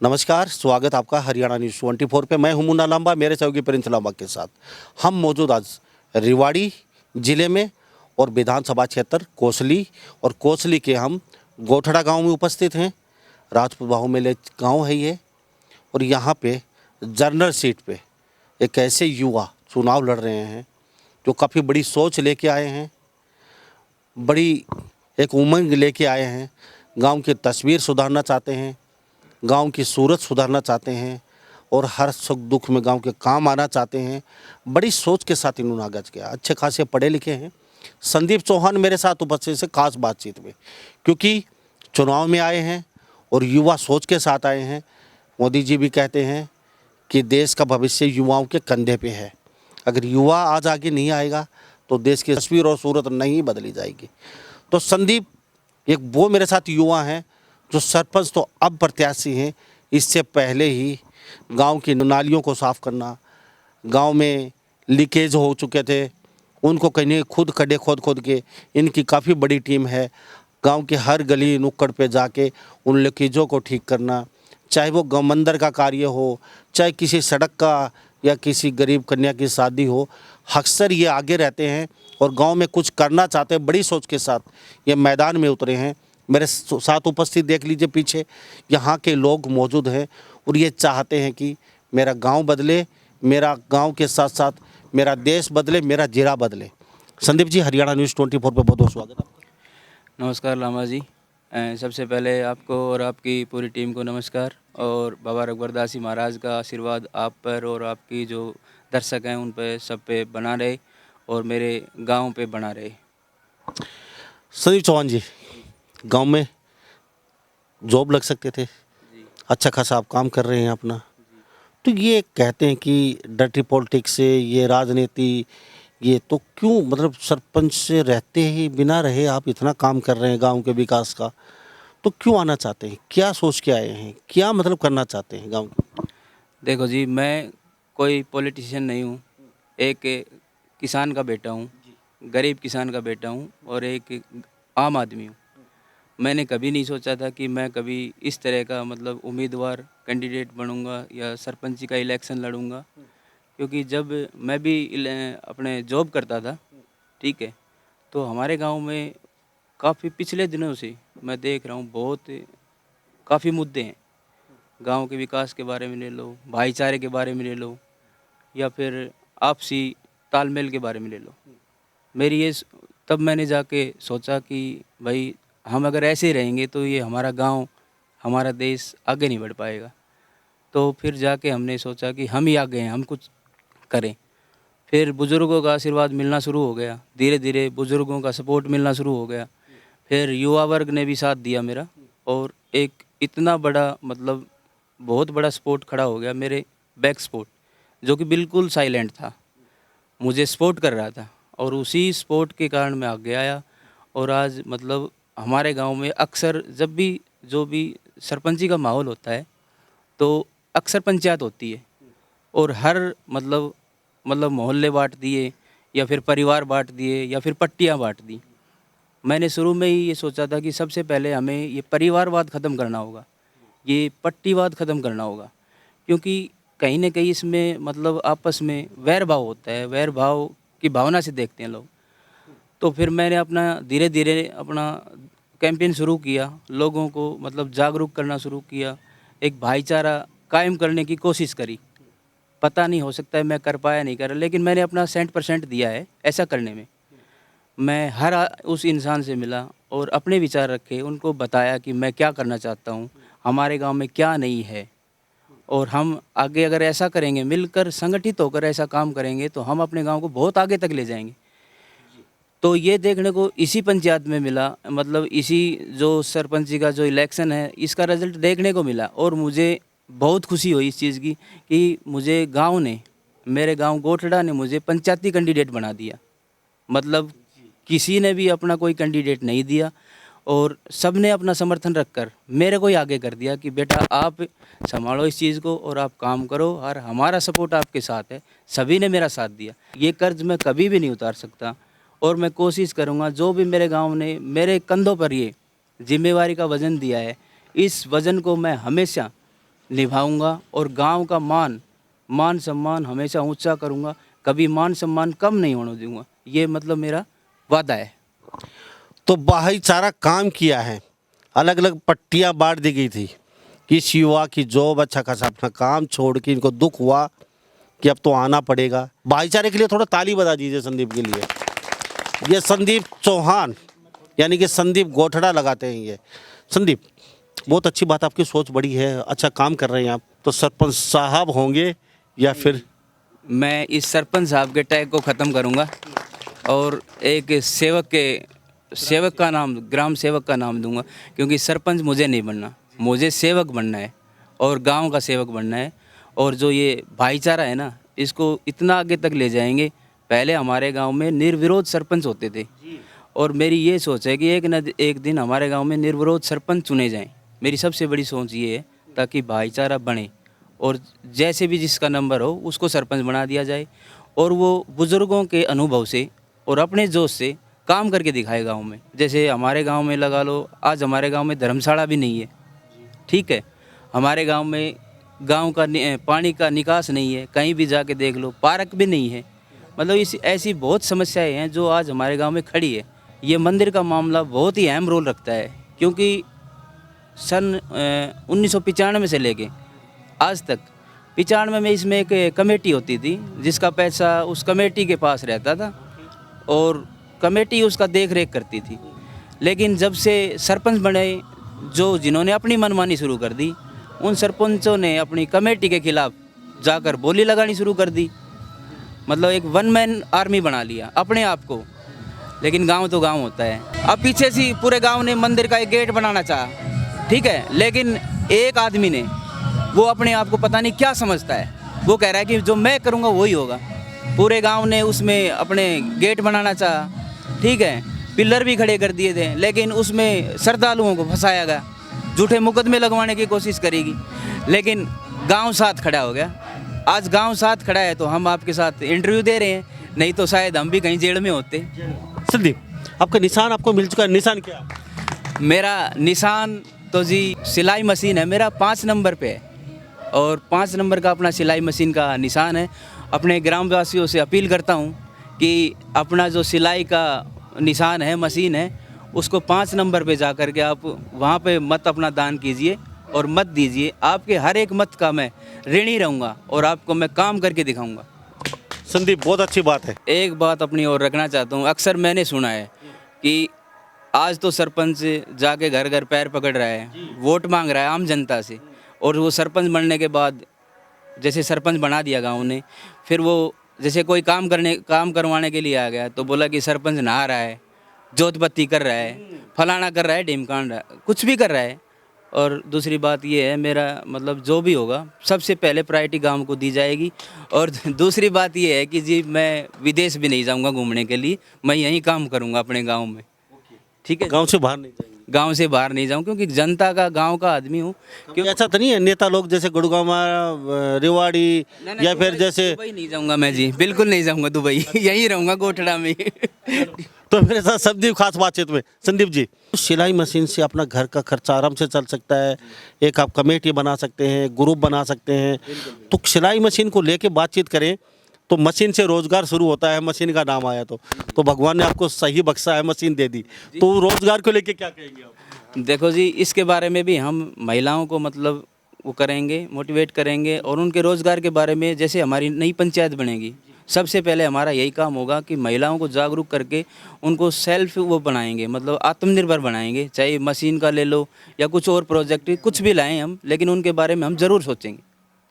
नमस्कार, स्वागत आपका हरियाणा न्यूज़ 24 पे। मैं हूं मुन्ना लांबा, मेरे सहयोगी प्रिंस लांबा के साथ। हम मौजूद आज रेवाड़ी ज़िले में और विधानसभा क्षेत्र कोसली और कोसली के हम गोठड़ा गांव में उपस्थित हैं। राजपूत बाहुमेले गांव है ये और यहाँ पे जनरल सीट पे एक ऐसे युवा चुनाव लड़ रहे हैं जो काफ़ी बड़ी सोच लेके आए हैं, बड़ी एक उमंग लेके आए हैं। गांव की तस्वीर सुधारना चाहते हैं, गांव की सूरत सुधारना चाहते हैं और हर सुख दुख में गांव के काम आना चाहते हैं। बड़ी सोच के साथ इन्होंने आगाज किया। अच्छे खासे पढ़े लिखे हैं। संदीप चौहान मेरे साथ उपस्थित से खास बातचीत में, क्योंकि चुनाव में आए हैं और युवा सोच के साथ आए हैं। मोदी जी भी कहते हैं कि देश का भविष्य युवाओं के कंधे पे है। अगर युवा आज आगे नहीं आएगा तो देश की तस्वीर और सूरत नहीं बदली जाएगी। तो संदीप एक वो मेरे साथ युवा हैं जो सरपंच तो अब प्रत्याशी हैं, इससे पहले ही गांव की नालियों को साफ़ करना, गांव में लीकेज हो चुके थे उनको कहीं खुद खड्डे खोद के, इनकी काफ़ी बड़ी टीम है। गांव के हर गली नुक्कड़ पे जाके उन लीकेजों को ठीक करना, चाहे वो गौ मंदिर का कार्य हो, चाहे किसी सड़क का या किसी गरीब कन्या की शादी हो, अक्सर ये आगे रहते हैं और गांव में कुछ करना चाहते हैं। बड़ी सोच के साथ ये मैदान में उतरे हैं। मेरे साथ उपस्थित देख लीजिए, पीछे यहाँ के लोग मौजूद हैं और ये चाहते हैं कि मेरा गांव बदले, मेरा गांव के साथ साथ मेरा देश बदले, मेरा जिला बदले। संदीप जी, हरियाणा न्यूज़ 24 पे बहुत बहुत स्वागत आपका। नमस्कार लामा जी। सबसे पहले आपको और आपकी पूरी टीम को नमस्कार और बाबा रघुवरदास जी महाराज का आशीर्वाद आप पर और आपकी जो दर्शक हैं उन पे सब पे बना रहे और मेरे गांव पे बना रहे। संदीप चौहान जी, गांव में जॉब लग सकते थे, अच्छा खासा आप काम कर रहे हैं अपना, तो ये कहते हैं कि डर्टी पॉलिटिक्स से, ये राजनीति, ये तो क्यों मतलब सरपंच से रहते ही बिना रहे आप इतना काम कर रहे हैं गांव के विकास का, तो क्यों आना चाहते हैं? क्या सोच के आए हैं? क्या मतलब करना चाहते हैं गांव की? देखो जी, मैं कोई पॉलिटिशियन नहीं हूँ, एक किसान का बेटा हूँ, गरीब किसान का बेटा हूँ और एक आम आदमी हूँ। मैंने कभी नहीं सोचा था कि मैं कभी इस तरह का मतलब उम्मीदवार कैंडिडेट बनूंगा या सरपंची का इलेक्शन लड़ूंगा, क्योंकि जब मैं भी अपने जॉब करता था, ठीक है, तो हमारे गांव में काफ़ी पिछले दिनों से मैं देख रहा हूँ बहुत काफ़ी मुद्दे हैं। गांव के विकास के बारे में ले लो, भाईचारे के बारे में ले लो या फिर आपसी तालमेल के बारे में ले लो। मेरी तब मैंने जाके सोचा कि भाई हम अगर ऐसे ही रहेंगे तो ये हमारा गांव, हमारा देश आगे नहीं बढ़ पाएगा। तो फिर जाके हमने सोचा कि हम ही आगे हैं, हम कुछ करें। फिर बुज़ुर्गों का आशीर्वाद मिलना शुरू हो गया, धीरे धीरे बुज़ुर्गों का सपोर्ट मिलना शुरू हो गया। फिर युवा वर्ग ने भी साथ दिया मेरा और एक इतना बड़ा मतलब बहुत बड़ा सपोर्ट खड़ा हो गया मेरे बैक सपोर्ट, जो कि बिल्कुल साइलेंट था, मुझे सपोर्ट कर रहा था और उसी सपोर्ट के कारण मैं आगे आया। और आज मतलब हमारे गांव में अक्सर जब भी जो भी सरपंची का माहौल होता है तो अक्सर पंचायत होती है और हर मतलब मोहल्ले बांट दिए या फिर परिवार बांट दिए या फिर पट्टियां बांट दी। मैंने शुरू में ही ये सोचा था कि सबसे पहले हमें ये परिवारवाद ख़त्म करना होगा, ये पट्टीवाद ख़त्म करना होगा, क्योंकि कहीं ना कहीं इसमें मतलब आपस में वैर भाव होता है, वैर भाव की भावना से देखते हैं लोग। तो फिर मैंने अपना धीरे धीरे अपना कैंपेन शुरू किया, लोगों को मतलब जागरूक करना शुरू किया, एक भाईचारा कायम करने की कोशिश करी। पता नहीं, हो सकता है मैं कर पाया नहीं कर, लेकिन मैंने अपना 100% दिया है ऐसा करने में। मैं हर उस इंसान से मिला और अपने विचार रखे, उनको बताया कि मैं क्या करना चाहता हूँ, हमारे गांव में क्या नहीं है और हम आगे अगर ऐसा करेंगे, मिलकर संगठित होकर ऐसा काम करेंगे तो हम अपने गांव को बहुत आगे तक ले जाएंगे। तो ये देखने को इसी पंचायत में मिला, मतलब इसी जो सरपंची का जो इलेक्शन है इसका रिजल्ट देखने को मिला और मुझे बहुत खुशी हुई इस चीज़ की कि मुझे गांव ने, मेरे गांव गोठड़ा ने मुझे पंचायती कैंडिडेट बना दिया। मतलब किसी ने भी अपना कोई कैंडिडेट नहीं दिया और सब ने अपना समर्थन रखकर मेरे को ही आगे कर दिया कि बेटा आप संभालो इस चीज़ को और आप काम करो और हमारा सपोर्ट आपके साथ है। सभी ने मेरा साथ दिया। ये कर्ज मैं कभी भी नहीं उतार सकता और मैं कोशिश करूँगा, जो भी मेरे गांव ने मेरे कंधों पर ये जिम्मेवारी का वज़न दिया है, इस वज़न को मैं हमेशा निभाऊंगा और गांव का मान सम्मान हमेशा ऊंचा करूंगा, कभी मान सम्मान कम नहीं होने दूंगा। ये मतलब मेरा वादा है। तो भाईचारा काम किया है, अलग अलग पट्टियां बांट दी गई थी कि इस युवा की जॉब अच्छा खासा अपना काम छोड़ के इनको दुख हुआ कि अब तो आना पड़ेगा। भाईचारे के लिए थोड़ा ताली बजा दीजिए संदीप के लिए। ये संदीप चौहान यानी कि संदीप गोठड़ा लगाते हैं। ये संदीप, बहुत अच्छी बात, आपकी सोच बड़ी है, अच्छा काम कर रहे हैं आप। तो सरपंच साहब होंगे या फिर? मैं इस सरपंच साहब के टैग को ख़त्म करूंगा और एक सेवक का नाम, ग्राम सेवक का नाम दूंगा, क्योंकि सरपंच मुझे नहीं बनना, मुझे सेवक बनना है और गांव का सेवक बनना है। और जो ये भाईचारा है ना, इसको इतना आगे तक ले जाएंगे। पहले हमारे गांव में निर्विरोध सरपंच होते थे और मेरी ये सोच है कि एक दिन हमारे गांव में निर्विरोध सरपंच चुने जाएं। मेरी सबसे बड़ी सोच ये है, ताकि भाईचारा बने और जैसे भी जिसका नंबर हो उसको सरपंच बना दिया जाए और वो बुज़ुर्गों के अनुभव से और अपने जोश से काम करके दिखाए गांव में। जैसे हमारे गांव में लगा लो, आज हमारे गांव में धर्मशाला भी नहीं है, ठीक है। हमारे गांव में गांव का पानी का निकास नहीं है, कहीं भी जाके देख लो, पार्क भी नहीं है। मतलब इस ऐसी बहुत समस्याएं हैं जो आज हमारे गांव में खड़ी है। ये मंदिर का मामला बहुत ही अहम रोल रखता है, क्योंकि सन 1995 से लेके आज तक, 95 में इसमें एक कमेटी होती थी जिसका पैसा उस कमेटी के पास रहता था और कमेटी उसका देख रेख करती थी। लेकिन जब से सरपंच बने, जिन्होंने अपनी मनमानी शुरू कर दी, उन सरपंचों ने अपनी कमेटी के खिलाफ जाकर बोली लगानी शुरू कर दी। मतलब एक वन मैन आर्मी बना लिया अपने आप को। लेकिन गांव तो गांव होता है। अब पीछे से पूरे गांव ने मंदिर का एक गेट बनाना चाहा, ठीक है, लेकिन एक आदमी ने, वो अपने आप को पता नहीं क्या समझता है, वो कह रहा है कि जो मैं करूँगा वही होगा। पूरे गांव ने उसमें अपने गेट बनाना चाहा, ठीक है, पिलर भी खड़े कर दिए थे, लेकिन उसमें श्रद्धालुओं को फंसाया गया, झूठे मुकदमे लगवाने की कोशिश करेगी। लेकिन गांव साथ खड़ा हो गया। आज गांव साथ खड़ा है तो हम आपके साथ इंटरव्यू दे रहे हैं, नहीं तो शायद हम भी कहीं जेल में होते। संदीप, आपका निशान आपको मिल चुका है, निशान क्या? मेरा निशान तो जी सिलाई मशीन है, मेरा 5 नंबर पे है और 5 नंबर का अपना सिलाई मशीन का निशान है। अपने ग्रामवासियों से अपील करता हूँ कि अपना जो सिलाई का निशान है, मशीन है, उसको 5 नंबर पे जा कर के आप वहाँ पे मत अपना दान कीजिए और मत दीजिए। आपके हर एक मत का मैं ऋणी रहूँगा और आपको मैं काम करके दिखाऊँगा। संदीप, बहुत अच्छी बात है। एक बात अपनी ओर रखना चाहता हूँ, अक्सर मैंने सुना है कि आज तो सरपंच जाके घर घर पैर पकड़ रहा है, वोट मांग रहा है आम जनता से, और वो सरपंच बनने के बाद जैसे सरपंच बना दिया गांव ने, फिर वो जैसे कोई काम करवाने के लिए आ गया तो बोला कि सरपंच नहा रहा है, जोत बत्ती कर रहा है, फलाना कर रहा है, ढिमकांड कुछ भी कर रहा है। और दूसरी बात ये है, मेरा मतलब जो भी होगा सबसे पहले प्रायोरिटी गांव को दी जाएगी। और दूसरी बात ये है कि जी मैं विदेश भी नहीं जाऊंगा घूमने के लिए, मैं यहीं काम करूंगा अपने गांव में, ठीक है। गांव से बाहर नहीं जाएंगे? गांव से बाहर नहीं जाऊं, क्योंकि जनता का, गांव का आदमी हूँ। क्योंकि ऐसा तो नहीं है नेता लोग जैसे गुड़गांव, रेवाड़ी या फिर जैसे? दुबई नहीं जाऊंगा मैं जी, बिल्कुल नहीं जाऊंगा दुबई, यहीं रहूंगा गोठड़ा में। तो मेरे साथ संदीप खास बातचीत में। संदीप जी, सिलाई मशीन से अपना घर का खर्चा आराम से चल सकता है, एक आप कमेटी बना सकते हैं, ग्रुप बना सकते हैं। तो सिलाई मशीन को लेके बातचीत करें तो मशीन से रोजगार शुरू होता है, मशीन का नाम आया तो भगवान ने आपको सही बख्शा है, मशीन दे दी, तो रोजगार को लेके क्या कहेंगे आप? देखो जी, इसके बारे में भी हम महिलाओं को मतलब वो करेंगे, मोटिवेट करेंगे और उनके रोज़गार के बारे में, जैसे हमारी नई पंचायत बनेगी, सबसे पहले हमारा यही काम होगा कि महिलाओं को जागरूक करके उनको सेल्फ वो बनाएंगे, मतलब आत्मनिर्भर बनाएंगे। चाहे मशीन का ले लो या कुछ और प्रोजेक्ट, कुछ भी लाएं हम, लेकिन उनके बारे में हम ज़रूर सोचेंगे,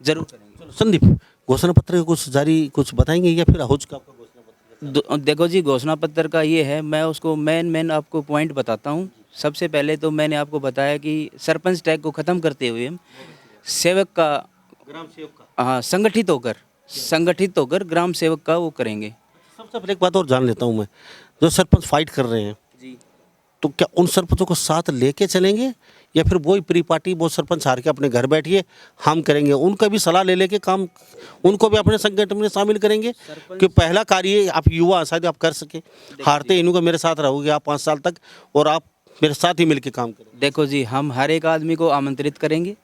ज़रूर करेंगे। संदीप, घोषणा पत्र कुछ जारी कुछ बताएंगे या फिर हो चुका आपका घोषणा पत्र? देखो जी, घोषणा पत्र का ये है, मैं उसको मेन आपको पॉइंट बताता हूँ। सबसे पहले तो मैंने आपको बताया कि सरपंच टैग को ख़त्म करते हुए हम सेवक का, ग्राम सेवक का, हाँ, संगठित होकर ग्राम सेवक का वो करेंगे। सबसे पहले एक बात और जान लेता हूँ मैं, जो सरपंच फाइट कर रहे हैं जी, तो क्या उन सरपंचों को साथ लेके चलेंगे या फिर वही प्री पार्टी वो सरपंच हार के अपने घर बैठिए हम करेंगे? उनका भी सलाह ले लेके काम, उनको भी अपने संगठन में शामिल करेंगे कि पहला कार्य आप युवा शायद आप कर सके। हारते इन्हों को मेरे साथ रहोगे आप 5 साल तक और आप मेरे साथ ही मिलके काम करें। देखो जी, हम हर एक आदमी को आमंत्रित करेंगे,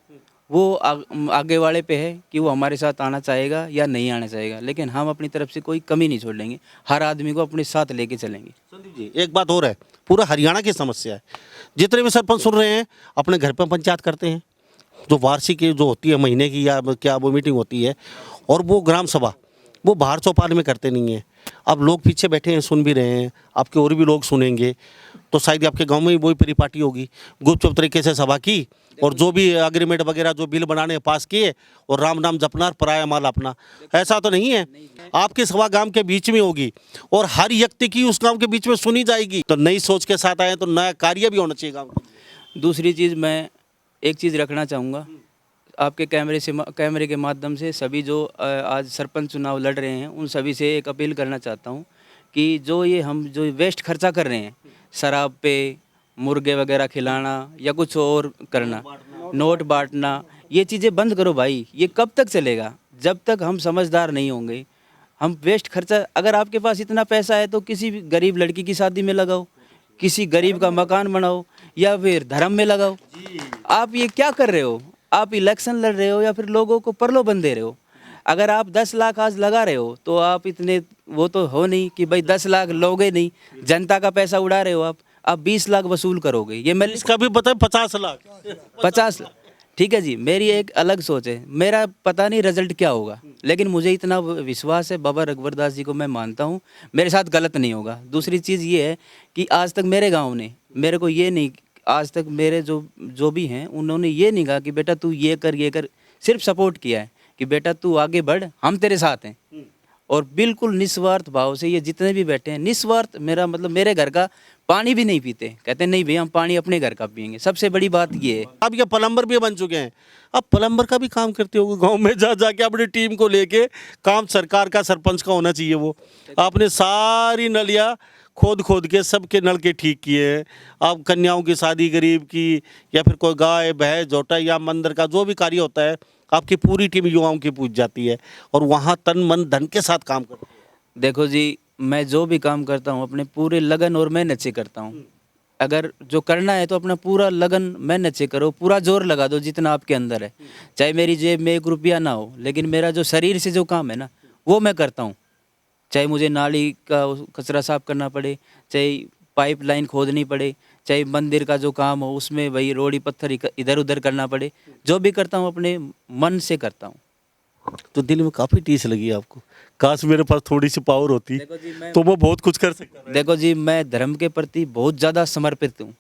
वो आगे वाले पे है कि वो हमारे साथ आना चाहेगा या नहीं आना चाहेगा, लेकिन हम अपनी तरफ से कोई कमी नहीं छोड़ेंगे, हर आदमी को अपने साथ लेके चलेंगे। संदीप जी, एक बात और है, पूरा हरियाणा की समस्या है। जितने भी सरपंच सुन रहे हैं अपने घर पर पंचायत करते हैं, जो वार्षिक जो होती है महीने की या क्या वो मीटिंग होती है, और वो ग्राम सभा वो बाहर चौपाल में करते नहीं है। अब लोग पीछे बैठे हैं, सुन भी रहे हैं, आपके और भी लोग सुनेंगे, तो शायद आपके गांव में ही वही परिपाटी होगी, गुपचुप तरीके से सभा की और जो भी एग्रीमेंट वगैरह जो बिल बनाने पास किए और राम नाम जपना, पराया माल अपना। ऐसा तो नहीं है, आपकी सभा गांव के बीच में होगी और हर व्यक्ति की उस गांव के बीच में सुनी जाएगी। तो नई सोच के साथ आए तो नया कार्य भी होना चाहिए गाँव में। दूसरी चीज़, मैं एक चीज़ रखना चाहूँगा, आपके कैमरे के माध्यम से सभी जो आज सरपंच चुनाव लड़ रहे हैं उन सभी से एक अपील करना चाहता हूँ कि जो ये हम जो वेस्ट खर्चा कर रहे हैं, शराब पे, मुर्गे वगैरह खिलाना या कुछ और करना, नोट बांटना, ये चीज़ें बंद करो भाई। ये कब तक चलेगा? जब तक हम समझदार नहीं होंगे। हम वेस्ट खर्चा, अगर आपके पास इतना पैसा है तो किसी भी गरीब लड़की की शादी में लगाओ, किसी गरीब का मकान बनाओ या फिर धर्म में लगाओ। आप ये क्या कर रहे हो? आप इलेक्शन लड़ रहे हो या फिर लोगों को प्रलोभन दे रहे हो। अगर आप 10 लाख आज लगा रहे हो तो आप इतने वो तो हो नहीं कि भाई 10 लाख लोगे नहीं, जनता का पैसा उड़ा रहे हो आप 20 लाख वसूल करोगे। ये मैं इसका भी बताए 50 लाख 50 लाख, ठीक है जी, मेरी एक अलग सोच है। मेरा पता नहीं रिजल्ट क्या होगा, लेकिन मुझे इतना विश्वास है, बाबा रघुवरदास जी को मैं मानता हूँ, मेरे साथ गलत नहीं होगा। दूसरी चीज़ ये है कि आज तक मेरे गाँव ने मेरे को ये नहीं, आज तक मेरे जो भी हैं उन्होंने ये नहीं कहा कि बेटा तू ये कर, सिर्फ सपोर्ट किया है कि बेटा तू आगे बढ़, हम तेरे साथ हैं। और बिल्कुल निस्वार्थ भाव से ये जितने भी बैठे हैं, निस्वार्थ, मेरा मतलब मेरे घर का पानी भी नहीं पीते, कहते नहीं भैया हम पानी अपने घर का पियेंगे। सबसे बड़ी बात ये है। अब ये प्लम्बर भी बन चुके हैं, अब प्लम्बर का भी काम करते हो गांव में जा जाके अपनी टीम को लेके। काम सरकार का, सरपंच का होना चाहिए। वो आपने सारी नलियाँ खोद के सबके नल के ठीक किए हैं। आप कन्याओं की शादी, गरीब की, या फिर कोई गाय भैंस जोटा या मंदिर का जो भी कार्य होता है, आपकी पूरी टीम युवाओं की पूछ जाती है और वहाँ तन मन धन के साथ काम करते हैं। देखो जी, मैं जो भी काम करता हूँ अपने पूरे लगन और मेहनत से करता हूँ। अगर जो करना है तो अपना पूरा लगन मेहनत से करो, पूरा जोर लगा दो जितना आपके अंदर है। चाहे मेरी जेब में 1 रुपया ना हो, लेकिन मेरा जो शरीर से जो काम है ना वो मैं करता हूँ। चाहे मुझे नाली का कचरा साफ करना पड़े, चाहे पाइपलाइन खोदनी पड़े, चाहे मंदिर का जो काम हो उसमें वही रोड़ी पत्थर इधर उधर करना पड़े, जो भी करता हूँ अपने मन से करता हूँ। तो दिल में काफ़ी टीस लगी आपको, काश मेरे पास थोड़ी सी पावर होती तो मैं बहुत कुछ कर सकता। देखो जी, मैं धर्म के प्रति बहुत ज़्यादा समर्पित हूँ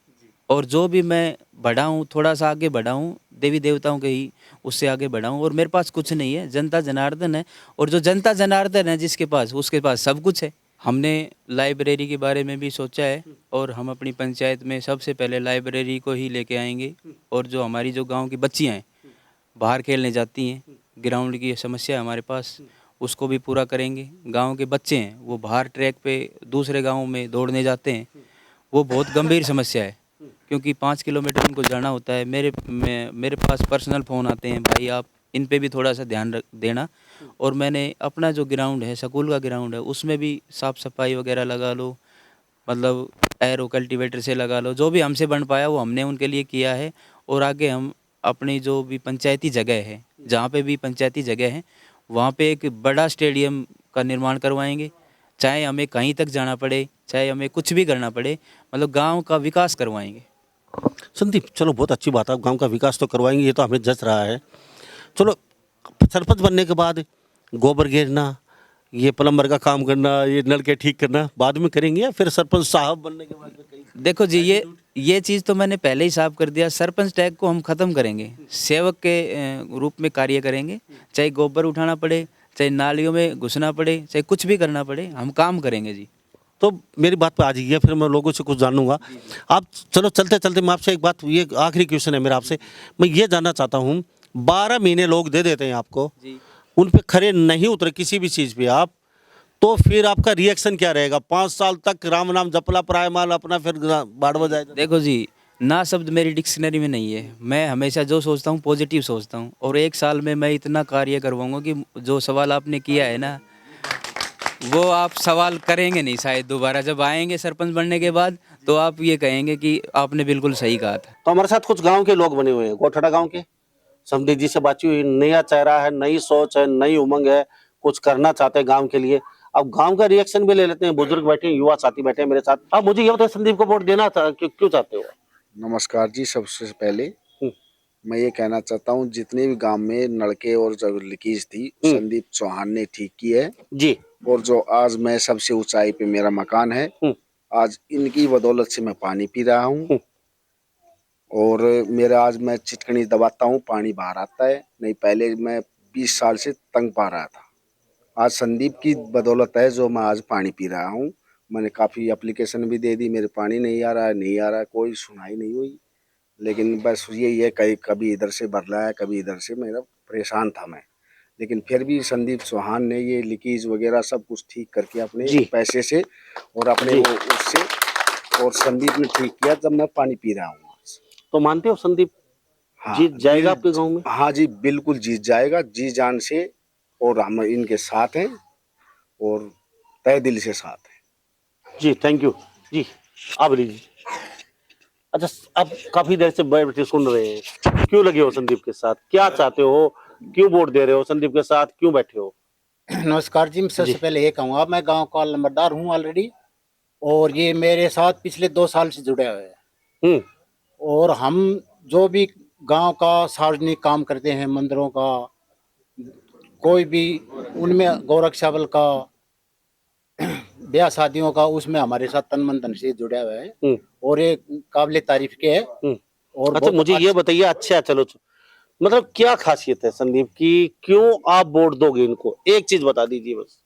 और जो भी मैं बढ़ा हूँ, थोड़ा सा आगे बढ़ा हूँ, देवी देवताओं के ही उससे आगे बढ़ा हूँ। और मेरे पास कुछ नहीं है, जनता जनार्दन है। और जो जनता जनार्दन है जिसके पास, उसके पास सब कुछ है। हमने लाइब्रेरी के बारे में भी सोचा है और हम अपनी पंचायत में सबसे पहले लाइब्रेरी को ही लेके आएंगे। और जो हमारी जो गाँव की बच्चियाँ हैं बाहर खेलने जाती हैं, ग्राउंड की समस्या है हमारे पास, उसको भी पूरा करेंगे। गांव के बच्चे हैं वो बाहर ट्रैक पे दूसरे गांव में दौड़ने जाते हैं, वो बहुत गंभीर समस्या है क्योंकि 5 किलोमीटर उनको जाना होता है। मेरे पास पर्सनल फ़ोन आते हैं, भाई आप इन पे भी थोड़ा सा ध्यान देना। और मैंने अपना जो ग्राउंड है, स्कूल का ग्राउंड है, उसमें भी साफ़ सफाई वगैरह लगा लो, मतलब एरो कल्टीवेटर से लगा लो, जो भी हमसे बन पाया वो हमने उनके लिए किया है। और आगे हम अपनी जो भी पंचायती जगह है, जहाँ पे भी पंचायती जगह है, वहाँ पे एक बड़ा स्टेडियम का निर्माण करवाएंगे। चाहे हमें कहीं तक जाना पड़े, चाहे हमें कुछ भी करना पड़े, मतलब गांव का विकास करवाएंगे। संदीप, चलो बहुत अच्छी बात है, आप गांव का विकास तो करवाएंगे, ये तो हमें जच रहा है। चलो, सरपंच बनने के बाद गोबर घेरना, ये प्लम्बर का काम करना, ये नल के ठीक करना बाद में करेंगे या फिर सरपंच साहब बनने के बाद में करेंगे? देखो जी, ये चीज़ तो मैंने पहले ही साफ कर दिया। सरपंच टैग को हम ख़त्म करेंगे, सेवक के रूप में कार्य करेंगे। चाहे गोबर उठाना पड़े, चाहे नालियों में घुसना पड़े, चाहे कुछ भी करना पड़े, हम काम करेंगे जी। तो मेरी बात पे आ जाइए, फिर मैं लोगों से कुछ जानूंगा। आप चलो चलते चलते मैं आपसे एक बात, ये आखिरी क्वेश्चन है मेरा आपसे, मैं ये जानना चाहता हूँ, 12 महीने लोग दे देते हैं आपको, उन पे खरे नहीं उतरे किसी भी चीज़ पे आप, तो फिर आपका रिएक्शन क्या रहेगा? 5 साल तक राम नाम जपला, पराया माल अपना, फिर बाढ़ बजाए। देखो जी, ना शब्द मेरी डिक्शनरी में नहीं है। मैं हमेशा जो सोचता हूँ पॉजिटिव सोचता हूँ, और 1 साल में मैं इतना कार्य करवाऊंगा कि जो सवाल आपने किया है ना, वो आप सवाल करेंगे नहीं शायद दोबारा। जब आएंगे सरपंच बनने के बाद तो आप ये कहेंगे कि आपने बिल्कुल सही कहा था। तो हमारे साथ कुछ गांव के लोग बने हुए हैं, कोठड़ा गांव के, संदीप जी से बातचीत हुई, नया चेहरा है, नई सोच है, नई उमंग है, कुछ करना चाहते हैं गांव के लिए। अब गांव का रिएक्शन भी ले लेते हैं, बुजुर्ग बैठे हैं, युवा साथी बैठे हैं मेरे साथ। अब मुझे ये बताइए, संदीप को वोट देना क्यों चाहते हो? नमस्कार जी। सबसे पहले हम्म, मैं ये कहना चाहता हूँ, जितने भी गांव में नलके और जो लीकेज थी, संदीप चौहान ने ठीक की है जी। और जो आज मैं सबसे ऊंचाई पे मेरा मकान है, आज इनकी बदौलत से मैं पानी पी रहा हूँ। और मेरा आज मैं चिटकनी दबाता हूँ, पानी बाहर आता है। नहीं पहले मैं 20 साल से तंग पा रहा था। आज संदीप की बदौलत है जो मैं आज पानी पी रहा हूँ। मैंने काफ़ी एप्लीकेशन भी दे दी, मेरे पानी नहीं आ रहा है, नहीं आ रहा है, कोई सुनाई नहीं हुई। लेकिन बस यही है, कभी इधर से भर रहा है, कभी इधर से। मेरा परेशान था मैं, लेकिन फिर भी संदीप चौहान ने ये लीकेज वगैरह सब कुछ ठीक करके अपने पैसे से और अपने वो उससे, और संदीप ने ठीक किया जब मैं पानी पी रहा हूँ। तो मानते हो संदीप जीत जाएगा आपके गांव में? हाँ जी, बिल्कुल जीत जाएगा, जी जान से। और हम इनके साथ हैं और तहे दिल से साथ हैं जी। थैंक यू जी। अब लीजिए। अच्छा, अब काफी देर से बैठे सुन रहे हैं, क्यों लगे हो संदीप के साथ? क्या चाहते हो? क्यों वोट दे रहे हो संदीप के साथ? क्यों बैठे हो? नमस्कार जी। मैं सबसे पहले ये कहूँगा, मैं गांव का नंबरदार हूँ ऑलरेडी, और ये मेरे साथ पिछले 2 साल से जुड़े हुए हैं। और हम जो भी गांव का सार्वजनिक काम करते हैं, मंदिरों का, कोई भी उनमें गौरक्षा बल का, ब्याह शादियों का, उसमें हमारे साथ तन मन धन से जुड़े हुए हैं और ये काबिले तारीफ के है। और अच्छा, मुझे ये बताइए, अच्छा चलो, मतलब क्या खासियत है संदीप की, क्यों आप वोट दोगे इनको? एक चीज बता दीजिए बस।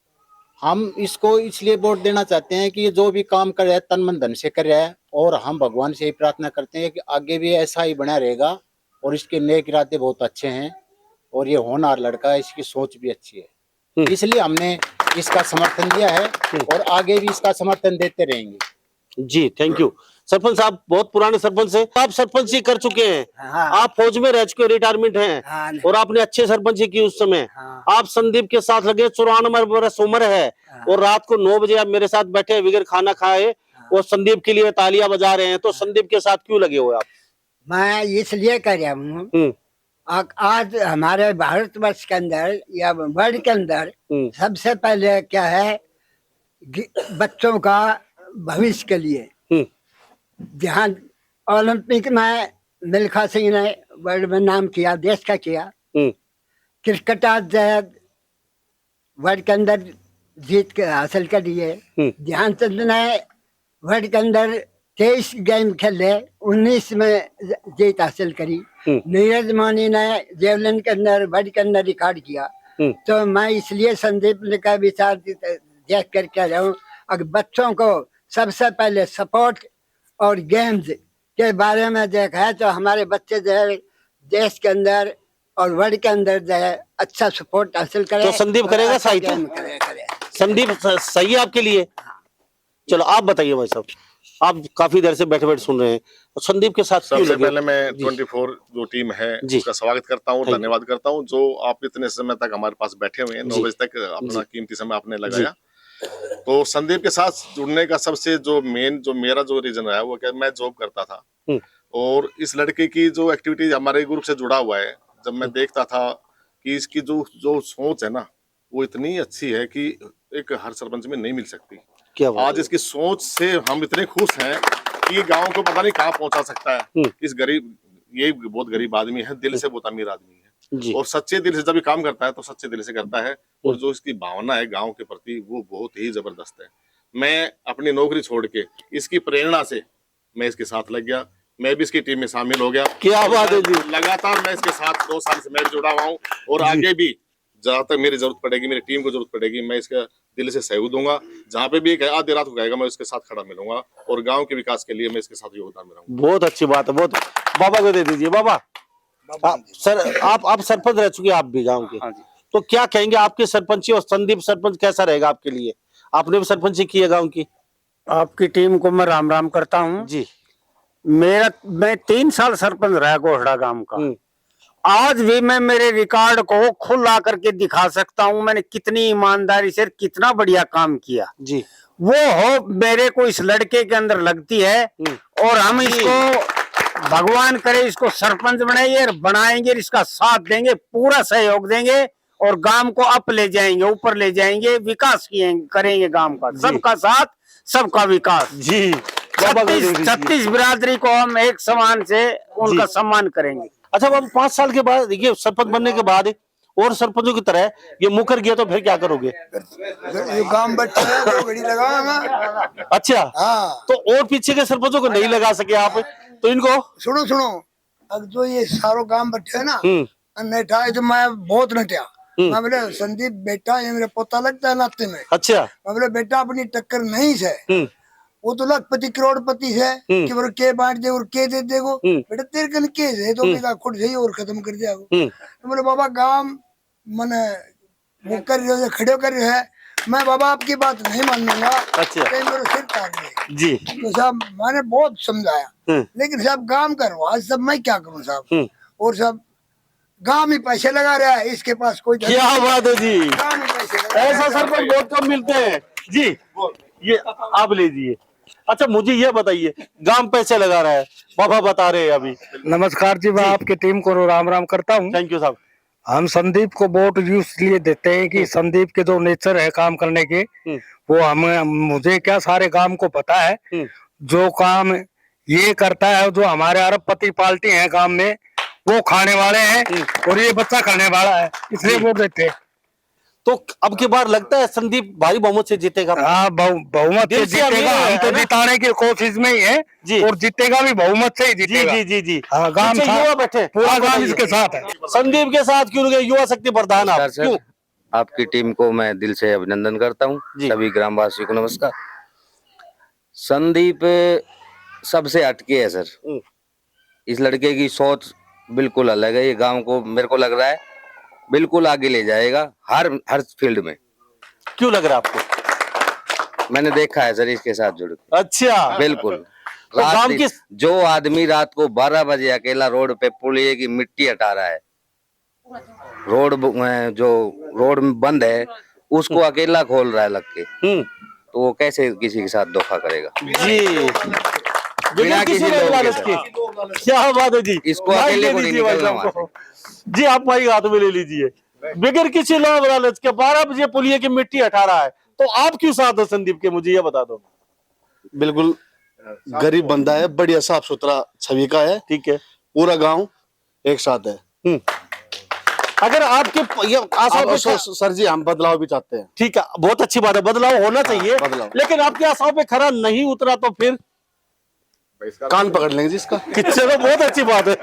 हम इसको इसलिए वोट देना चाहते हैं कि ये जो भी काम कर रहा है तन मन धन से कर रहा है, और हम भगवान से ही प्रार्थना करते हैं कि आगे भी ऐसा ही बना रहेगा। और इसके नेक इरादे बहुत अच्छे हैं और ये होनहार लड़का है, इसकी सोच भी अच्छी है, इसलिए हमने इसका समर्थन दिया है और आगे भी इसका समर्थन देते रहेंगे। जी, थैंक यू। सरपंच साहब बहुत पुराने सरपंच हैं, आप सरपंची कर चुके हैं। हाँ। आप फौज में रह चुके, रिटायरमेंट हैं। हाँ। और आपने अच्छे सरपंची की उस समय। हाँ। आप संदीप के साथ लगे, 94 बरस उम्र है। हाँ। और रात को 9 बजे आप मेरे साथ बैठे बगैर खाना खाए। हाँ। और संदीप के लिए तालियां बजा रहे हैं, तो संदीप के साथ क्यों लगे हो आप? मैं इसलिए कर रहा हूँ, आज हमारे भारतवर्ष के अंदर या वर्ल्ड के अंदर सबसे पहले क्या है, बच्चों का भविष्य के लिए जहाँ ओलंपिक में मिल्खा सिंह ने वर्ल्ड में नाम किया, देश का किया। क्रिकेट आज वर्ल्ड के अंदर जीत के हासिल करी है। ध्यानचंद ने वर्ल्ड के अंदर 23 गेम खेले, 19 में जीत हासिल करी। नीरज मोनी ने जेवलिन के अंदर वर्ल्ड के अंदर रिकॉर्ड किया। तो मैं इसलिए संदीप का विचार देख कर कह रहा हूँ, अगर बच्चों को सबसे पहले सपोर्ट और गेम्स के बारे में देखा है तो हमारे बच्चे जो है देश के अंदर और वर्ल्ड के अंदर जो है अच्छा सपोर्ट हासिल करें। तो संदीप करेगा सही? संदीप सही है आपके लिए? चलो आप बताइए भाई साहब, आप काफी देर से बैठे बैठे सुन रहे हैं, संदीप के साथ सबसे पहले मैं 24 जो टीम है उसका स्वागत करता हूँ, धन्यवाद करता हूँ जो आप इतने समय तक हमारे पास बैठे हुए हैं। 9 बजे तक अपना कीमती समय आपने लगाया। तो संदीप के साथ जुड़ने का सबसे जो मेन जो मेरा जो रीजन है वो क्या, मैं जॉब करता था और इस लड़के की जो एक्टिविटी हमारे ग्रुप से जुड़ा हुआ है, जब मैं देखता था कि इसकी जो सोच है ना वो इतनी अच्छी है कि एक हर सरपंच में नहीं मिल सकती। आज इसकी सोच से हम इतने खुश हैं कि गांव को पता नहीं कहाँ पहुंचा सकता है। इस गरीब, ये बहुत गरीब आदमी है, दिल से बहुत अमीर आदमी है और सच्चे दिल से जब भी काम करता है तो सच्चे दिल से करता है। और जो इसकी भावना है गांव के प्रति वो बहुत ही जबरदस्त है। मैं अपनी नौकरी छोड़ के इसकी प्रेरणा से मैं इसके साथ लग गया, मैं भी इसकी टीम में शामिल हो गया। क्या बात है जी। लगातार मैं इसके साथ 2 साल से मैं जुड़ा हुआ हूँ और आगे भी जहाँ तक मेरी जरूरत पड़ेगी, मेरी टीम को जरूरत पड़ेगी, मैं इसका दिल से सहयोग दूंगा। जहाँ पे भी आधी रात को कहेगा मैं इसके साथ खड़ा मिलूंगा और गांव के विकास के लिए मैं इसके साथ योगदान मिलूंगा। बहुत अच्छी बात है, बहुत। बाबा को दे दीजिए। बाबा सर, आप सरपंच रह चुके, आप भी गांव के। हाँ जी। तो क्या कहेंगे आपके सरपंची और संदीप सरपंच कैसा रहेगा आपके लिए? आपने भी सरपंची की है गांव की। आपकी टीम को मैं राम राम करता हूँ जी। मैं 3 साल सरपंच रहा गोहड़ा गांव का। आज भी मैं मेरे रिकॉर्ड को खुला करके दिखा सकता हूँ, मैंने कितनी ईमानदारी से कितना बढ़िया काम किया जी। वो हो मेरे को इस लड़के के अंदर लगती है और हम इसको भगवान करे इसको सरपंच बनाइए, बनाएंगे, इसका साथ देंगे, पूरा सहयोग देंगे और गांव को अप ले जाएंगे, ऊपर ले जाएंगे, विकास करेंगे गांव का, सबका साथ सबका विकास जी। 36 बिरादरी को हम एक समान से उनका सम्मान करेंगे। अच्छा बाबू, 5 साल के बाद देखिए सरपंच बनने के बाद और सरपंचों की तरह ये मुकर गया तो फिर क्या करोगे? जो काम बैठा है वो घड़ी लगाऊंगा। अच्छा, हाँ, तो और पीछे के सरपंचों को नहीं लगा सके आप, तो इनको सुनो सुनो, अब जो ये सारो काम बैठे है ना, नटा है तो मैं बहुत नटिया। मैं बोले संदीप बेटा, ये मेरा पोता लगता है नाते में। अच्छा, मैं बोले बेटा अपनी टक्कर नहीं से, वो तो लखपति करोड़पति से कि वो के बांट दे और के दे देगो, बेटा तेरे कन के है तो मेरा खुद सही और खत्म कर दिया। तो बोले बाबा गांव मने वो कर रहे हो, खड़े कर रहे है, मैं बाबा आपकी बात नहीं मानूंगा। अच्छा, कहीं मेरे सिर काट दे जी। तो साहब मैंने बहुत समझाया, लेकिन साहब काम करो, आज सब मैं क्या करूं साहब, और सब गांव में पैसे लगा रहा है, इसके पास कोई क्या बात है जी, गांव में पैसे लगा रहा है। ऐसा सरपंच बहुत कम मिलते हैं जी। ये आप लीजिए। अच्छा मुझे ये बताइए, गांव पैसे लगा रहा है, बाबा बता रहे हैं अभी। नमस्कार जी, मैं आपकी टीम को राम राम करता हूँ। थैंक यू साहब। हम संदीप को वोट इसलिए देते हैं कि संदीप के जो नेचर है काम करने के, वो हमें मुझे क्या सारे गांव को पता है। जो काम ये करता है, जो हमारे अरबपति पार्टी है गांव में, वो खाने वाले हैं और ये बच्चा करने वाला है, इसलिए वोट देते हैं। तो अब की बार लगता है संदीप भारी बहुमत से जीतेगा? हाँ, बहुमत से जीतेगा। हम तो जिताने की कोशिश में ही है जी, और जीतेगा भी बहुमत से ही जीतेगा। जी जी जी। हाँ, गांव युवा बैठे, पूरा गांव इसके साथ है। संदीप के साथ क्यों गए? युवा शक्ति प्रधान आप क्यों? आपकी टीम को मैं दिल से अभिनंदन करता हूँ। सभी ग्रामवासियों को नमस्कार। संदीप सबसे हटके है सर, इस लड़के की सोच बिल्कुल अलग है। ये गांव को मेरे को लग रहा है बिल्कुल आगे ले जाएगा हर फील्ड में। क्यों लग रहा है आपको? मैंने देखा है सर इसके साथ जुड़ के। अच्छा, बिल्कुल। तो गांव की जो आदमी रात को 12 बजे अकेला रोड पे पुलिये की मिट्टी हटा रहा है, जो रोड बंद है उसको अकेला खोल रहा है लग के, तो वो कैसे किसी के साथ धोखा करेगा जी? बिना किसी लालच के। क्या बात है जी, इसको अकेले को नहीं निकलना वहां से। जी आप माइक हाथ में ले लीजिए। बगैर किसी लोभ लालच के 12 बजे पुलिये की मिट्टी हटा रहा है, तो आप क्यों साथ हो संदीप के, मुझे ये बता दो। बिल्कुल गरीब बंदा है, बढ़िया साफ सुथरा छवि का है, ठीक है, पूरा गांव एक साथ है। अगर आपके ये आशाओं सर जी हम बदलाव भी चाहते हैं। ठीक है, बहुत अच्छी बात है, बदलाव होना चाहिए, लेकिन आपकी आशाओं पे खरा नहीं उतरा तो फिर कान पकड़ लेंगे जिसका। चलो बहुत अच्छी बात है,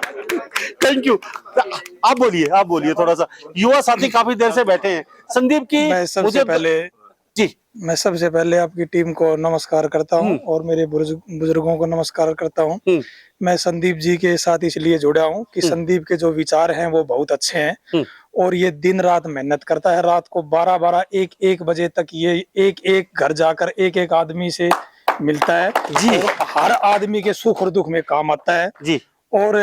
थैंक यू। आप बोलिए थोड़ा सा, युवा साथी काफी देर से बैठे हैं। संदीप की मैं सबसे पहले आपकी टीम को नमस्कार करता हूं और मेरे बुजुर्गों को नमस्कार करता हूं। मैं संदीप जी के साथ इसलिए जुड़ा हूं कि संदीप के जो विचार हैं वो बहुत अच्छे हैं और ये दिन रात मेहनत करता है। रात को 12-12, 1-1 बजे तक ये एक घर जाकर एक आदमी से मिलता है जी, और हर आदमी के सुख और दुख में काम आता है जी। और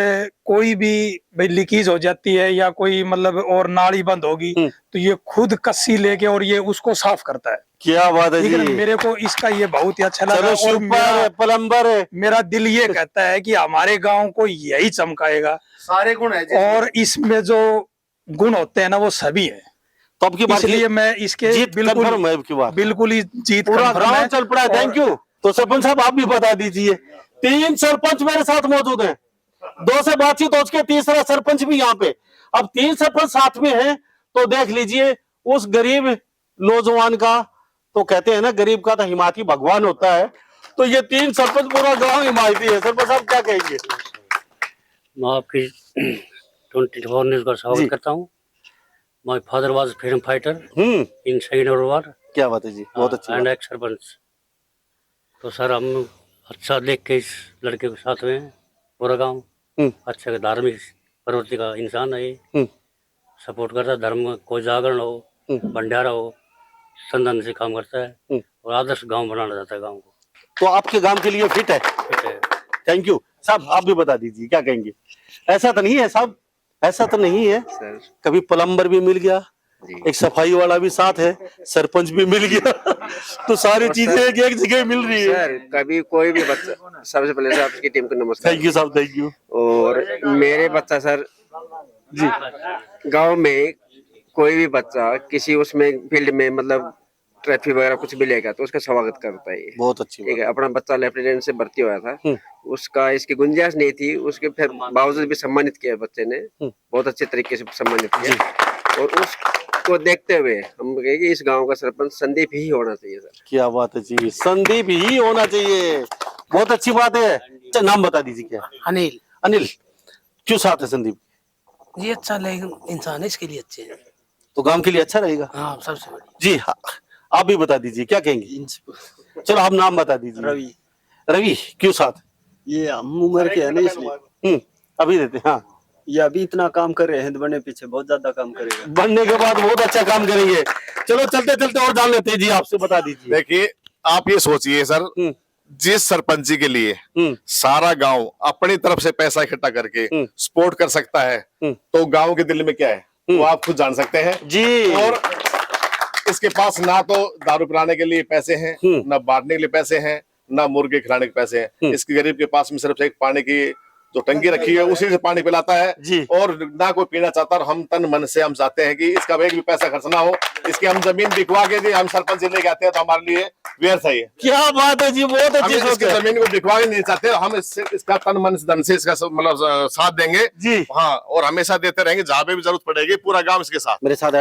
कोई भी भाई लीकेज हो जाती है या कोई मतलब और नाली बंद होगी तो ये खुद कस्सी लेके और ये उसको साफ करता है। क्या बात है जी, मेरे को इसका ये बहुत ही अच्छा लगा। और प्लम्बर मेरा दिल ये कहता है कि हमारे गांव को यही चमकाएगा। सारे गुण है और इसमें जो गुण होते हैं ना वो सभी है। तो अब की बात इसलिए मैं इसके बिल्कुल ही जीत पूरा ग्राउंड चल पड़ा है। Thank you. तो सरपंच साहब आप भी बता दीजिए, 3 सरपंच मेरे साथ मौजूद हैं, 2 से बातचीत हो चुकी, तीसरा सरपंच भी यहाँ पे। अब 3 सरपंच साथ में हैं, तो देख लीजिए उस गरीब नौजवान का, तो कहते हैं ना गरीब का तो हिमायती भगवान होता है, तो ये 3 सरपंच पूरा गांव हिमायती है। सरपंच साहब क्या कहेंगे? मैं आपकी 24 न्यूज़ का स्वागत करता हूँ। My father was freedom fighter in second world war. क्या बात है जी, बहुत अच्छी एंड एक्स सरपंच। तो सर हम अच्छा देख के इस लड़के के साथ में पूरा गांव अच्छा धार्मिक प्रवृत्ति का इंसान है ये, सपोर्ट करता है। धर्म कोई जागरण हो, भंडारा हो, संदन से काम करता है और आदर्श गांव बनाना चाहता है गांव को। तो आपके गांव के लिए फिट है? थैंक यू साहब। आप भी बता दीजिए क्या कहेंगे। ऐसा तो नहीं है साहब, ऐसा तो नहीं है कभी प्लम्बर भी मिल गया, एक सफाई वाला भी साथ है, सरपंच भी मिल गया तो सारी चीजें एक जगह मिल रही है। सर कभी कोई भी बच्चा, सबसे पहले सर आपकी टीम को नमस्कार। थैंक यू साहब, थैंक यू। और मेरे बच्चा सर जी, गांव में कोई भी बच्चा किसी उसमें फील्ड में मतलब ट्रैफिक वगैरह कुछ भी लेगा तो उसका स्वागत करता है। बहुत अच्छी ठीक है, अपना बच्चा लेफ्टिनेंट से भर्ती हुआ था, उसका इसकी गुंजाइश नहीं थी, उसके फिर बावजूद भी सम्मानित किया बच्चे ने, बहुत अच्छे तरीके से सम्मानित किया। और उसको देखते हुए हम कहें कि इस गांव का सरपंच संदीप ही होना चाहिए सर। क्या बात है जी, संदीप ही होना चाहिए, बहुत अच्छी बात है। अच्छा, नाम बता दीजिए क्या? अनिल। अनिल, क्यों साथ है संदीप? ये अच्छा इंसान है, इसके लिए अच्छे हैं। तो गांव के लिए अच्छा रहेगा। हाँ, सबसे बड़ी। जी हाँ, आप भी बता दीजिए क्या कहेंगे। चलो आप नाम बता दीजिए। रवि। रवि, क्यों साथ? ये हम उम्र के है ना इसलिए। अभी देते हैं। हाँ, ये अभी इतना काम कर रहे हैं, बनने पीछे बहुत ज्यादा काम करेगा, बनने के बाद बहुत अच्छा काम करेंगे। चलो चलते चलते और जान लेते हैं जी, आपसे बता दीजिए। देखिए, आप ये सोचिए सर, जिस सरपंची के लिए सारा गांव अपनी तरफ से पैसा इकट्ठा करके सपोर्ट कर सकता है, तो गांव के दिल में क्या है वो आप खुद जान सकते हैं जी। और इसके पास ना तो दारू पिलाने के लिए पैसे हैं, ना बांटने के लिए पैसे हैं, ना मुर्गे खिलाने के पैसे हैं। इसके गरीब के पास में सिर्फ एक पानी की जो टंकी रखी है उसी से पानी पिलाता है जी। और ना कोई पीना चाहता। और हम तन मन से हम चाहते हैं कि इसका एक भी पैसा खर्च ना हो, इसकी हम जमीन बिकवा के जी हम सरपंच लेके आते हैं तो हमारे लिए व्यर्थ है। क्या बात है जी, बहुत अच्छी हम इसकी जमीन को बिकवा के नहीं चाहते, हम इसका तन मन धन से इसका मतलब साथ देंगे जी। हाँ, और हमेशा देते रहेंगे, जहाँ पे भी जरूरत पड़ेगी पूरा गाँव इसके साथ। मेरे साथ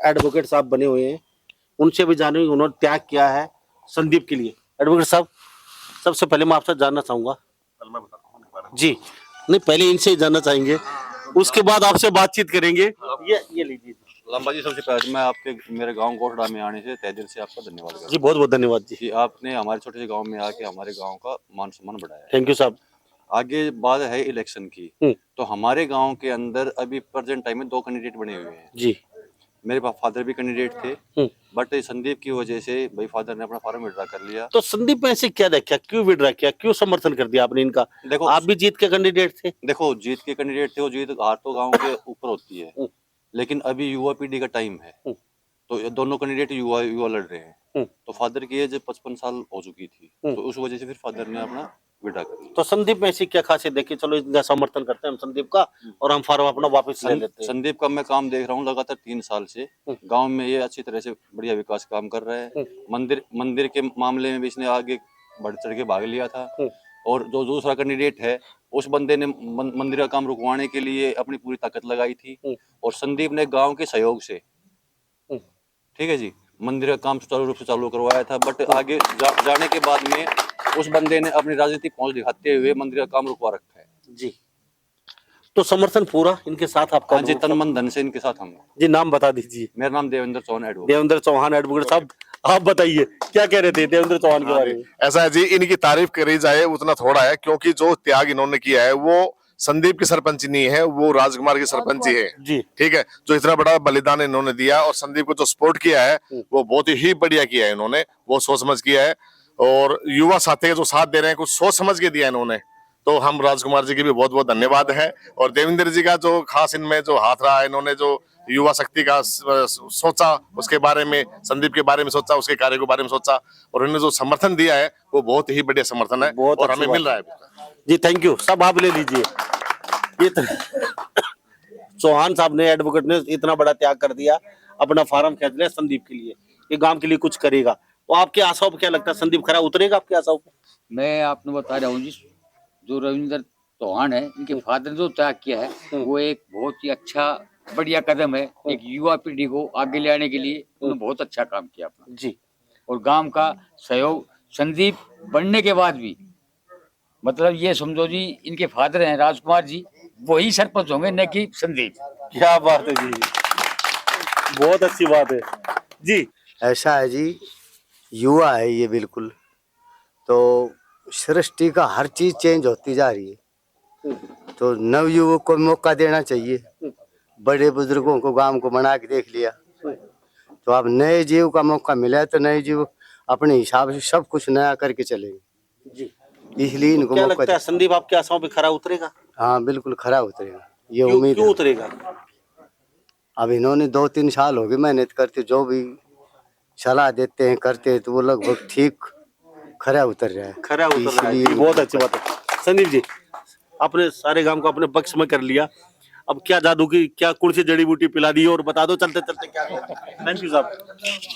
एडवोकेट साहब बने हुए हैं, उनसे भी जानेंगे उन्होंने त्याग किया है संदीप के लिए। एडवोकेट साहब, सबसे पहले मैं आपसे जानना चाहूंगा जी, नहीं पहले इनसे ही जानना चाहेंगे, उसके बाद आपसे बातचीत करेंगे। ये लीजिए लंबा जी, सबसे पहले मैं आपके मेरे गांव कोटड़ा में आने से तहे दिल से आपका धन्यवाद करता हूं जी। बहुत बहुत धन्यवाद जी। आपने हमारे छोटे से गांव में आके हमारे गांव का मान सम्मान बढ़ाया। थैंक यू साहब। आगे बात है इलेक्शन की, तो हमारे गांव के अंदर अभी प्रेजेंट टाइम में 2 कैंडिडेट बने हुए हैं जी। मेरे फादर भी कैंडिडेट थे, बट संदीप की वजह से भाई फादर ने अपना फॉर्म विड्रा कर लिया। तो संदीप में से क्या देखा, क्यों विड्रा किया, क्यों समर्थन कर दिया आपने इनका? देखो, आप भी जीत के कैंडिडेट थे। देखो, जीत के कैंडिडेट थे, वो जीत हार तो गाँव के ऊपर होती है, लेकिन अभी युवा पीढ़ी का टाइम है, तो ये दोनों कैंडिडेट युवा लड़ रहे हैं। तो फादर की एज 55 साल हो चुकी थी, तो उस वजह से फिर फादर ने अपना विड्रा कर लिया। तो संदीप में ऐसी क्या खासियत देखी, चलो इनका समर्थन करते हैं हम संदीप का और हम फॉर्म अपना वापस ले लेते हैं। संदीप का मैं काम देख रहा हूँ लगातार 3 साल से, गांव में ये अच्छी तरह से बढ़िया विकास काम कर रहा है। मंदिर के मामले में भी इसने आगे बढ़ चढ़ के भाग लिया था। और जो दूसरा कैंडिडेट है, उस बंदे ने मंदिर का काम रुकवाने के लिए अपनी पूरी ताकत लगाई थी, और संदीप ने गांव के सहयोग से, ठीक है जी, मंदिर का काम सुचारू रूप से चालू करवाया था। बट आगे जाने के बाद में उस बंदे ने अपनी राजनीतिक पहुंच दिखाते हुए मंदिर का काम रुकवा रखा है जी। तो समर्थन पूरा इनके साथ आपका? जी, तन मन धन से इनके साथ हम जी। नाम बता दीजिए। मेरा नाम देवेंद्र चौहान एडवोकेट। देवेंद्र चौहान एडवोकेट साहब, आप बताइए क्या कह रहे थे देवेंद्र चौहान के बारे में? ऐसा है जी, इनकी तारीफ करी जाए उतना थोड़ा है, क्योंकि जो त्याग इन्होंने किया है वो संदीप की सरपंच नहीं है, वो राजकुमार की सरपंची है जी। ठीक है, जो इतना बड़ा बलिदान इन्होंने दिया और संदीप को जो सपोर्ट किया है वो बहुत ही बढ़िया किया है इन्होंने, वो सोच समझ किया है। और युवा साथी जो साथ दे रहे हैं कुछ सोच समझ के दिया इन्होंने, तो हम राजकुमार जी की भी बहुत बहुत धन्यवाद है। और देवेंद्र जी का जो खास इनमें जो हाथ रहा है, इन्होंने जो युवा शक्ति का सोचा, उसके बारे में, संदीप के बारे में सोचा, उसके कार्य के बारे में सोचा, और उन्होंने जो समर्थन दिया है वो बहुत ही बढ़िया समर्थन है और हमें मिल रहा है जी। Thank you. सब आप ले लीजिए। चौहान साहब ने, एडवोकेट ने इतना बड़ा त्याग कर दिया, अपना फार्म खींच लिया संदीप के लिए, ये गांव के लिए कुछ करेगा। तो आपके आशाओं पर क्या लगता है, संदीप खरा उतरेगा आपके आशाओं पर? मैं आपने बता रहा हूँ जी, जो रविंद्र चौहान है, इनके फादर ने जो त्याग किया है वो एक बहुत ही अच्छा बढ़िया कदम है। एक युवा पीढ़ी को आगे ले आने के लिए उन्होंने बहुत अच्छा काम किया अपना जी। और गांव का सहयोग संदीप बनने के बाद भी, मतलब ये समझो जी, इनके फादर हैं राजकुमार जी, वही सरपंच होंगे, न कि संदीप। क्या बात है जी, बहुत अच्छी बात है जी। ऐसा है जी, युवा है ये बिल्कुल, तो सृष्टि का हर चीज चेंज होती जा रही है, तो नवयुवक को मौका देना चाहिए। बड़े बुजुर्गों को गांव को बना के देख लिया, तो अब नए जीव का मौका मिला तो नए जीव अपने हिसाब से सब कुछ नया करके चलेंगे जी। इसलिए इनको क्या मौका लगता है संदीप आपके आशाओं पे खरा उतरेगा? हाँ बिल्कुल खरा उतरेगा, ये क्यों उम्मीद क्यों उतरेगा? अब इन्होंने 2-3 साल हो गए मेहनत करते, जो भी सलाह देते हैं करते हैं तो वो लगभग ठीक खरा उतर रहा है। खरा उतर रहा है, ये बहुत अच्छी बात है। संदीप जी, आपने सारे काम को अपने पक्ष में कर लिया, अब क्या जादू की क्या कौन सी जड़ी बूटी पिला दी और बता दो चलते चलते क्या। थैंक यू साहब।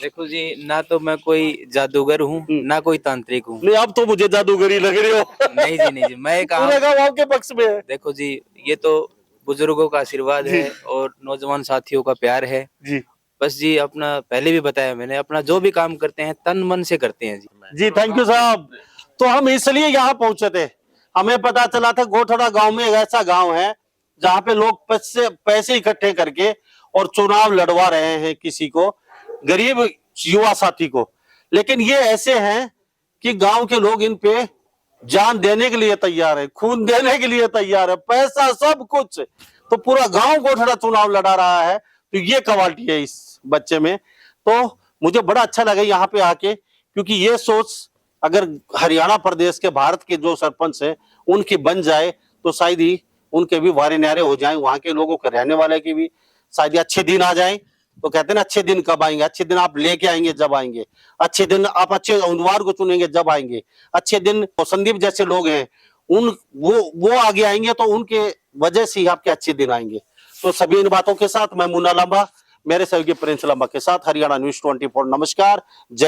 देखो जी, ना तो मैं कोई जादूगर हूँ ना कोई तांत्रिक हूँ। नहीं, अब तो मुझे जादूगरी लग रही हो। नहीं जी, नहीं जी, मैं एक पूरे गाँव आपके पक्ष में है। देखो जी, ये तो बुजुर्गों का आशीर्वाद है और नौजवान साथियों का प्यार है जी। बस जी, अपना पहले भी बताया मैंने, अपना जो भी काम करते हैं तन मन से करते हैं जी। जी थैंक यू साहब। तो हम इसलिए यहाँ पहुंचे थे, हमें पता चला था गोठड़ा गांव में एक ऐसा गांव है जहाँ पे लोग पैसे इकट्ठे करके और चुनाव लड़वा रहे हैं किसी को, गरीब युवा साथी को। लेकिन ये ऐसे हैं कि गांव के लोग इन पे जान देने के लिए तैयार है, खून देने के लिए तैयार है, पैसा सब कुछ। तो पूरा गांव गोठड़ा चुनाव लड़ा रहा है, तो ये क्वालिटी है इस बच्चे में। तो मुझे बड़ा अच्छा लगा यहाँ पे आके, क्योंकि ये सोच अगर हरियाणा प्रदेश के भारत के जो सरपंच है उनकी बन जाए तो शायद ही उनके भी वारे न्यारे हो जाएं, वहां के लोगों के रहने वाले की भी शायद अच्छे दिन आ जाएं। तो कहते हैं ना, अच्छे दिन कब आएंगे? अच्छे दिन आप लेके आएंगे जब आएंगे, अच्छे दिन आप अच्छे उम्मीदवार को चुनेंगे जब आएंगे, अच्छे दिन संदीप जैसे लोग हैं वो आगे आएंगे तो उनके वजह से ही आपके अच्छे दिन आएंगे। तो सभी इन बातों के साथ मैं मुन्ना लांबा, मेरे सहयोगी प्रिंस लांबा के साथ हरियाणा न्यूज़ 24 नमस्कार। जय